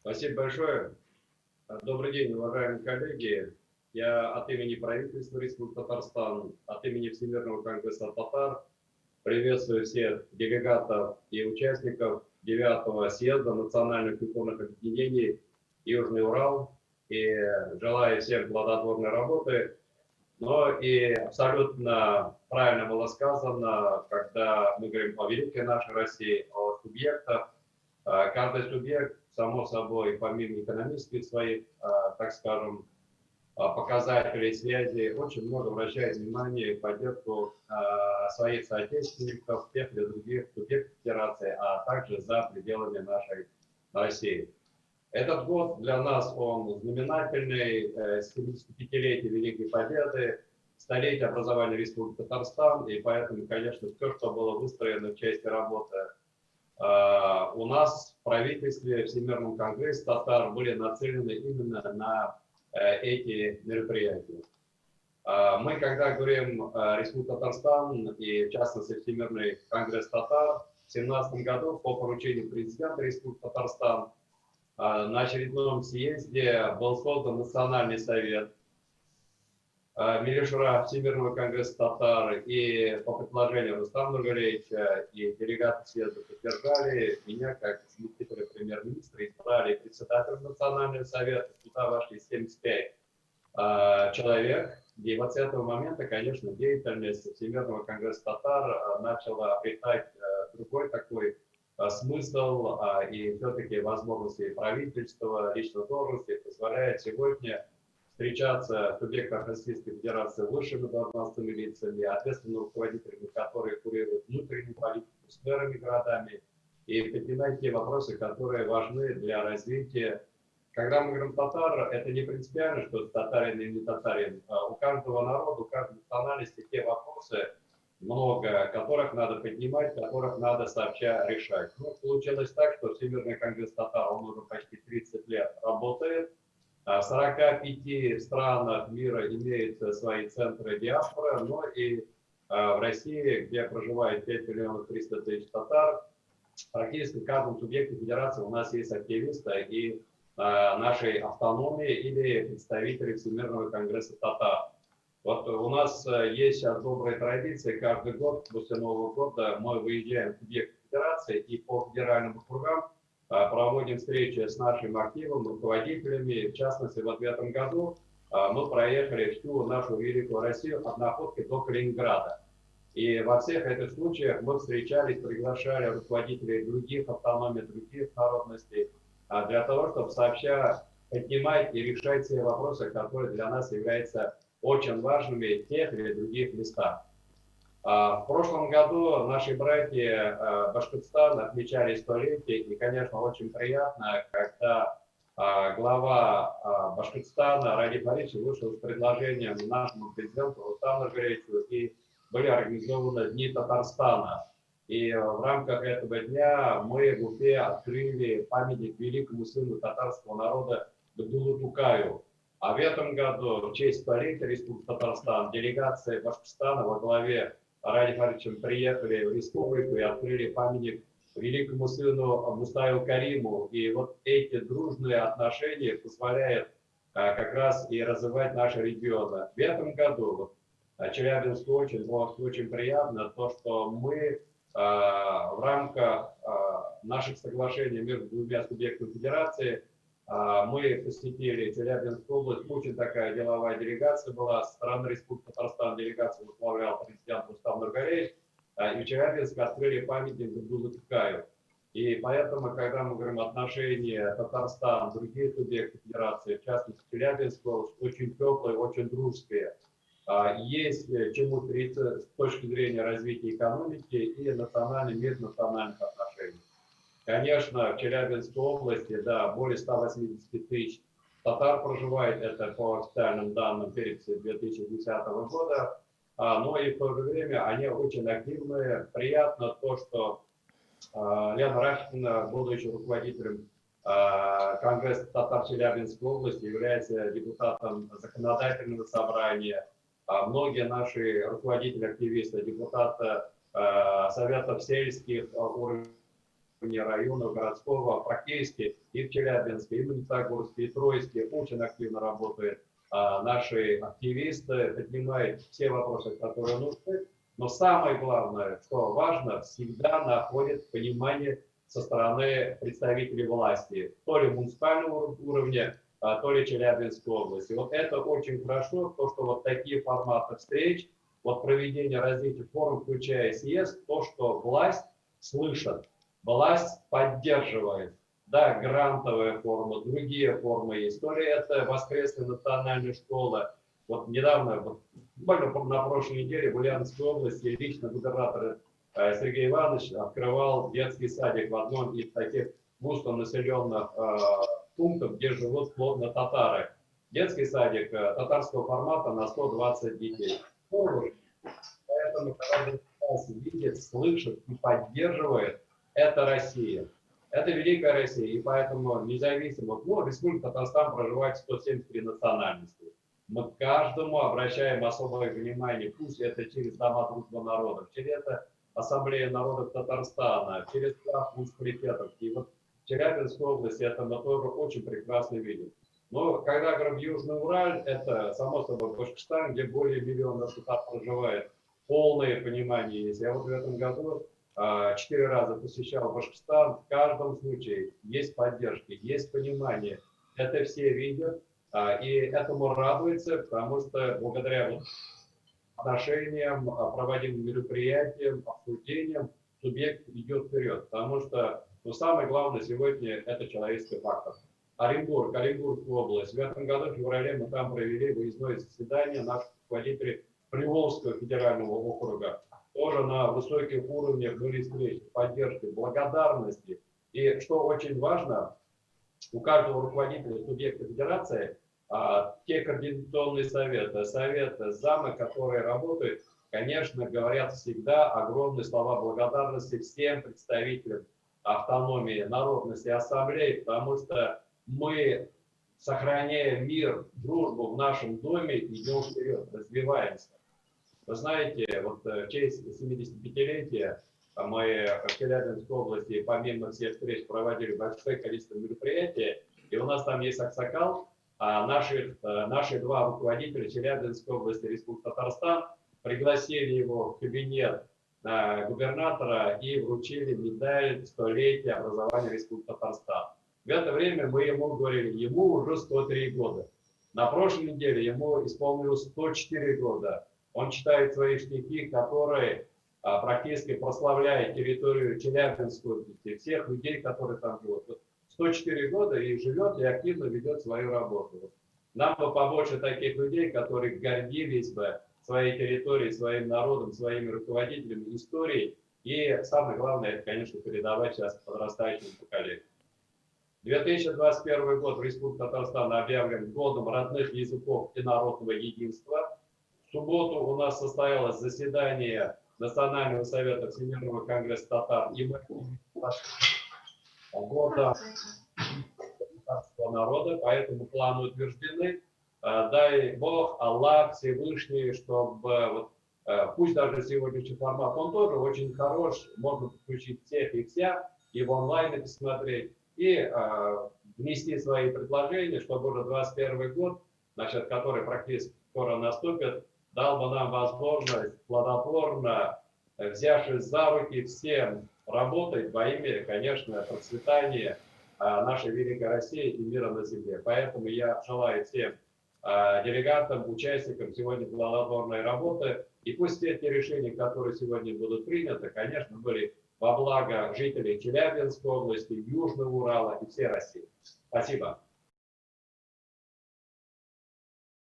Спасибо большое. Добрый день, уважаемые коллеги. Я от имени правительства Республики Татарстан, от имени Всемирного конгресса татар приветствую всех делегатов и участников 9-го съезда национальных культурных объединений Южный Урал и желаю всем плодотворной работы. Но и абсолютно правильно было сказано, когда мы говорим о великой нашей России, о субъектах. Каждый субъект, само собой, помимо экономических своих, так скажем, показателей связи, очень много обращает внимание и поддержку своих соотечественников, тех или других субъектов федерации, а также за пределами нашей России. Этот год для нас, он знаменательный, 75-летие Великой Победы, столетие образования Республики Татарстан, и поэтому, конечно, все, что было выстроено в части работы у нас в правительстве, в Всемирном конгрессе татар были нацелены именно на эти мероприятия. Мы, когда говорим Республика Татарстан и, в частности, Всемирный конгресс татар, в 2017 году по поручению президента Республики Татарстан на очередном съезде был создан Национальный совет Милишра Всемирного конгресса татар, и по предложению Рустама Нургалиевича и делегаты съезда поддержали меня как заместителя премьер-министра, избрали председателем Национального совета, туда вошли 75 человек. И вот с этого момента, конечно, деятельность Всемирного конгресса татар начала обретать другой такой смысл, и все-таки возможности правительства, личной должности позволяет сегодня встречаться в субъектах Российской Федерации высшими должностными лицами, ответственными руководителями, которые курируют внутреннюю политику с мэрами, городами, и поднимать те вопросы, которые важны для развития. Когда мы говорим татар, это не принципиально, что татарин или не татарин. У каждого народа, у каждой национальности те вопросы много, которых надо поднимать, которых надо сообща решать. Ну, получилось так, что Всемирный конгресс татар, он уже почти 30 лет работает. В 45 странах мира имеются свои центры диаспоры, но и в России, где проживает 5 миллионов 300 тысяч татар, практически в каждом субъекте федерации у нас есть активисты и нашей автономии или представители Всемирного конгресса татар. Вот у нас есть сейчас добрая традиция, каждый год после Нового года мы выезжаем в субъект федерации и по федеральным округам проводим встречи с нашим активом, руководителями. В частности, вот в этом году мы проехали всю нашу великую Россию от Находки до Калининграда. И во всех этих случаях мы встречались, приглашали руководителей других автономий, других народностей, для того, чтобы сообща поднимать и решать все вопросы, которые для нас являются очень важными в тех или других местах. В прошлом году наши братья Башкортостана отмечали столетие, и, конечно, очень приятно, когда глава Башкортостана Радик Марич вышел с предложением нашему президенту Рустаму Нургалиевичу, и были организованы Дни Татарстана. И в рамках этого дня мы в Уфе открыли памятник великому сыну татарского народа Габдуллы Тукаю. А в этом году, в честь столетия Республики Татарстан, делегация Башкортостана во главе Радик Маричем приехали в республику и открыли памятник великому сыну Мустаю Кариму. И вот эти дружные отношения позволяют как раз и развивать наши регионы. В этом году Челябинску очень приятно то, что мы в рамках наших соглашений между двумя субъектами федерации мы посетили Челябинскую область. Очень такая деловая делегация была. Со стороны Республики Татарстан делегацию возглавлял президент Рустам Нургалиевич. И в Челябинске открыли памятник Габдуллы Тукаю. И поэтому, когда мы говорим отношения Татарстан, другие субъекты федерации, в частности Челябинская область, очень теплые, очень дружеские. Есть чему стремиться с точки зрения развития экономики и межнациональных отношений. Конечно, в Челябинской области, да, более 180 тысяч татар проживает, это по официальным данным переписи 2010 года, но и в то же время они очень активные. Приятно то, что Лена Рашкина, будучи руководителем Конгресса татар Челябинской области, является депутатом законодательного собрания. Многие наши руководители, активисты, депутаты советов сельских уровней уровне районов, городского, практически и в Челябинске, и в Магнитогорске, и в Троицке очень активно работают наши активисты, поднимают все вопросы, которые нужны. Но самое главное, что важно, всегда находит понимание со стороны представителей власти, то ли муниципального уровня, то ли Челябинской области. Вот это очень хорошо, то, что вот такие форматы встреч, вот проведение различных форумов, включая съезд, то, что власть слышит, власть поддерживает. Да, грантовые формы, другие формы есть. То ли это воскресная национальная школа. Вот недавно, вот, буквально на прошлой неделе в Ульяновской области лично губернатор Сергей Иванович открывал детский садик в одном из таких густонаселенных пунктов, где живут плотно татары. Детский садик татарского формата на 120 детей. Поэтому, когда государство видит, слышит и поддерживает, это Россия. Это великая Россия, и поэтому независимо, ну, Республика Татарстан проживает 173 национальности. Мы к каждому обращаем особое внимание, пусть это через Дома дружбы народов, через это Ассамблея народов Татарстана, через муниципалитетов. И вот в Челябинской области это мы тоже очень прекрасно видим. Но когда говорим Южный Урал, это само собой Башкортостан, где более миллиона татар проживает. Полное понимание есть. Я вот в этом году 4 раза посещал Башкортостан. В каждом случае есть поддержка, есть понимание. Это все видят. И этому радуется, потому что благодаря отношениям, проводимым мероприятиям, обсуждениям, субъект идет вперед. Потому что самое главное сегодня это человеческий фактор. Оренбург, Оренбургская область. В этом году, в феврале, мы там провели выездное заседание наших руководителей Приволжского федерального округа. Тоже на высоких уровнях были встречи, поддержки, благодарности. И что очень важно, у каждого руководителя субъекта федерации те координационные советы, замы, которые работают, конечно, говорят всегда огромные слова благодарности всем представителям автономии, народности, ассамблеи, потому что мы, сохраняя мир, дружбу в нашем доме, идем вперед, развиваемся. Вы знаете, вот в честь 75-летия мы в Челябинской области, помимо всех встреч, проводили большое количество мероприятий, и у нас там есть аксакал. Наши два руководителя Челябинской области, Республики Татарстан, пригласили его в кабинет губернатора и вручили медаль столетия образования Республики Татарстан. В это время мы ему говорили, ему уже 103 года. На прошлой неделе ему исполнилось 104 года. Он читает свои стихи, которые практически прославляют территорию Челябинской области, всех людей, которые там живут. 104 года и живет, и активно ведет свою работу. Нам бы побольше таких людей, которые гордились бы своей территорией, своим народом, своими руководителями, историей. И самое главное, это, конечно, передавать сейчас подрастающему поколению. 2021 год в Республике Татарстан объявлен годом родных языков и народного единства. В субботу у нас состоялось заседание Национального совета Всемирного конгресса татар, и мы года татарского народа, по этому плану утверждены. Дай Бог, Аллах, Всевышний, чтобы, пусть даже сегодняшний формат, он тоже очень хорош, можно подключить всех и вся, и в онлайне посмотреть, и внести свои предложения, чтобы уже 2021 год, значит, который практически скоро наступит, дал бы нам возможность плодотворно, взявшись за руки, всем работать во имя, конечно, процветания нашей великой России и мира на земле. Поэтому я желаю всем делегатам, участникам сегодня плодотворной работы. И пусть все те решения, которые сегодня будут приняты, конечно, были во благо жителей Челябинской области, Южного Урала и всей России. Спасибо.